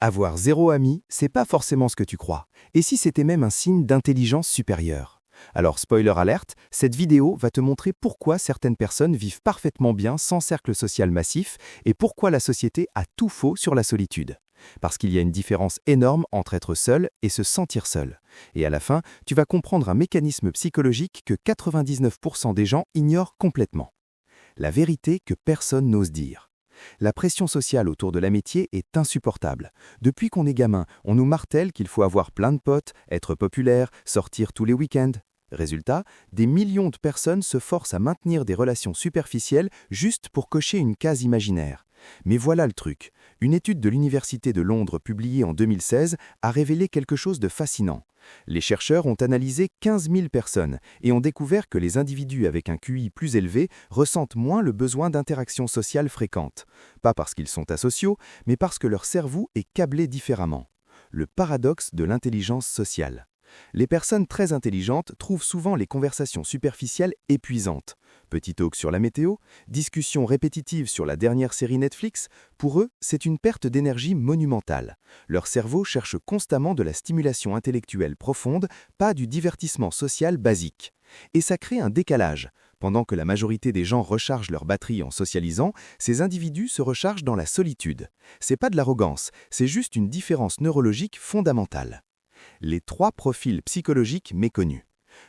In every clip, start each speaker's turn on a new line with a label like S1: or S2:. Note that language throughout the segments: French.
S1: Avoir zéro ami, c'est pas forcément ce que tu crois. Et si c'était même un signe d'intelligence supérieure? Alors, spoiler alerte, cette vidéo va te montrer pourquoi certaines personnes vivent parfaitement bien sans cercle social massif et pourquoi la société a tout faux sur la solitude. Parce qu'il y a une différence énorme entre être seul et se sentir seul. Et à la fin, tu vas comprendre un mécanisme psychologique que 99% des gens ignorent complètement. La vérité que personne n'ose dire. La pression sociale autour de l'amitié est insupportable. Depuis qu'on est gamin, on nous martèle qu'il faut avoir plein de potes, être populaire, sortir tous les week-ends. Résultat, des millions de personnes se forcent à maintenir des relations superficielles juste pour cocher une case imaginaire. Mais voilà le truc. Une étude de l'Université de Londres publiée en 2016 a révélé quelque chose de fascinant. Les chercheurs ont analysé 15 000 personnes et ont découvert que les individus avec un QI plus élevé ressentent moins le besoin d'interactions sociales fréquentes. Pas parce qu'ils sont asociaux, mais parce que leur cerveau est câblé différemment. Le paradoxe de l'intelligence sociale. Les personnes très intelligentes trouvent souvent les conversations superficielles épuisantes. Petit talk sur la météo, discussions répétitives sur la dernière série Netflix, pour eux, c'est une perte d'énergie monumentale. Leur cerveau cherche constamment de la stimulation intellectuelle profonde, pas du divertissement social basique. Et ça crée un décalage. Pendant que la majorité des gens rechargent leur batterie en socialisant, ces individus se rechargent dans la solitude. C'est pas de l'arrogance, c'est juste une différence neurologique fondamentale. Les 3 profils psychologiques méconnus.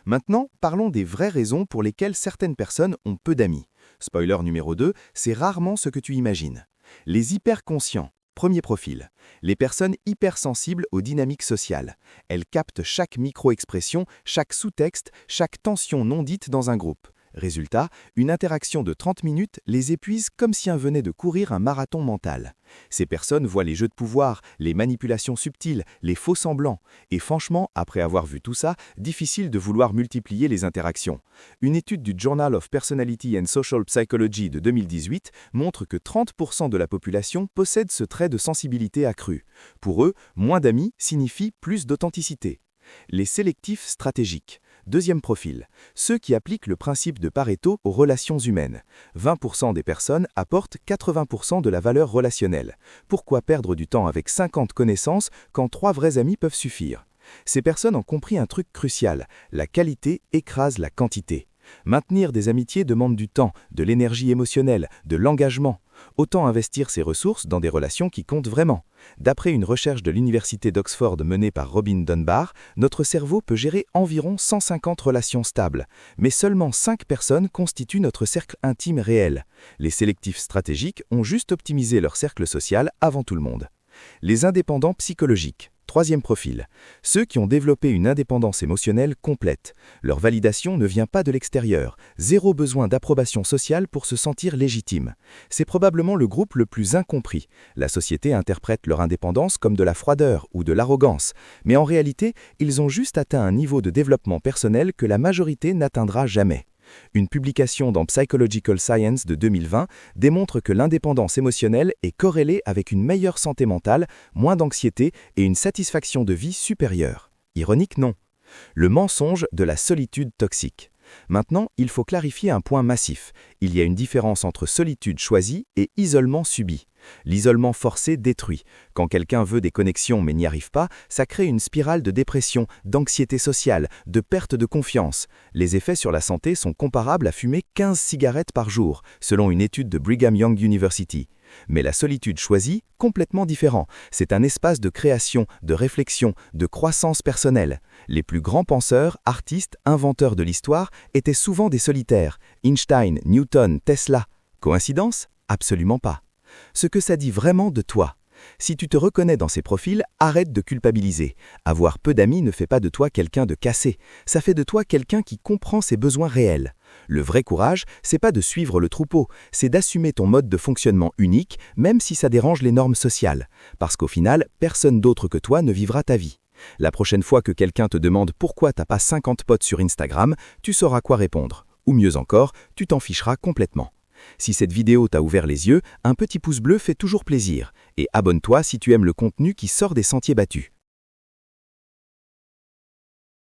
S1: Maintenant, parlons des vraies raisons pour lesquelles certaines personnes ont peu d'amis. Spoiler numéro 2, c'est rarement ce que tu imagines. Les hyperconscients. Premier profil. Les personnes hypersensibles aux dynamiques sociales. Elles captent chaque micro-expression, chaque sous-texte, chaque tension non dite dans un groupe. Résultat, une interaction de 30 minutes les épuise comme si un venait de courir un marathon mental. Ces personnes voient les jeux de pouvoir, les manipulations subtiles, les faux semblants. Et franchement, après avoir vu tout ça, difficile de vouloir multiplier les interactions. Une étude du Journal of Personality and Social Psychology de 2018 montre que 30% de la population possède ce trait de sensibilité accrue. Pour eux, moins d'amis signifie plus d'authenticité. Les sélectifs stratégiques. Deuxième profil, ceux qui appliquent le principe de Pareto aux relations humaines. 20% des personnes apportent 80% de la valeur relationnelle. Pourquoi perdre du temps avec 50 connaissances quand 3 vrais amis peuvent suffire? Ces personnes ont compris un truc crucial, la qualité écrase la quantité. Maintenir des amitiés demande du temps, de l'énergie émotionnelle, de l'engagement. Autant investir ses ressources dans des relations qui comptent vraiment. D'après une recherche de l'Université d'Oxford menée par Robin Dunbar, notre cerveau peut gérer environ 150 relations stables. Mais seulement 5 personnes constituent notre cercle intime réel. Les sélectifs stratégiques ont juste optimisé leur cercle social avant tout le monde. Les indépendants psychologiques. Troisième profil, ceux qui ont développé une indépendance émotionnelle complète. Leur validation ne vient pas de l'extérieur, zéro besoin d'approbation sociale pour se sentir légitime. C'est probablement le groupe le plus incompris. La société interprète leur indépendance comme de la froideur ou de l'arrogance, mais en réalité, ils ont juste atteint un niveau de développement personnel que la majorité n'atteindra jamais. Une publication dans Psychological Science de 2020 démontre que l'indépendance émotionnelle est corrélée avec une meilleure santé mentale, moins d'anxiété et une satisfaction de vie supérieure. Ironique, non. Le mensonge de la solitude toxique. Maintenant, il faut clarifier un point massif. Il y a une différence entre solitude choisie et isolement subi. L'isolement forcé détruit. Quand quelqu'un veut des connexions mais n'y arrive pas, ça crée une spirale de dépression, d'anxiété sociale, de perte de confiance. Les effets sur la santé sont comparables à fumer 15 cigarettes par jour, selon une étude de Brigham Young University. Mais la solitude choisie, complètement différent. C'est un espace de création, de réflexion, de croissance personnelle. Les plus grands penseurs, artistes, inventeurs de l'histoire étaient souvent des solitaires. Einstein, Newton, Tesla. Coïncidence? Absolument pas. Ce que ça dit vraiment de toi. Si tu te reconnais dans ces profils, arrête de culpabiliser. Avoir peu d'amis ne fait pas de toi quelqu'un de cassé. Ça fait de toi quelqu'un qui comprend ses besoins réels. Le vrai courage, c'est pas de suivre le troupeau, c'est d'assumer ton mode de fonctionnement unique, même si ça dérange les normes sociales. Parce qu'au final, personne d'autre que toi ne vivra ta vie. La prochaine fois que quelqu'un te demande pourquoi t'as pas 50 potes sur Instagram, tu sauras quoi répondre. Ou mieux encore, tu t'en ficheras complètement. Si cette vidéo t'a ouvert les yeux, un petit pouce bleu fait toujours plaisir. Et abonne-toi si tu aimes le contenu qui sort des sentiers battus.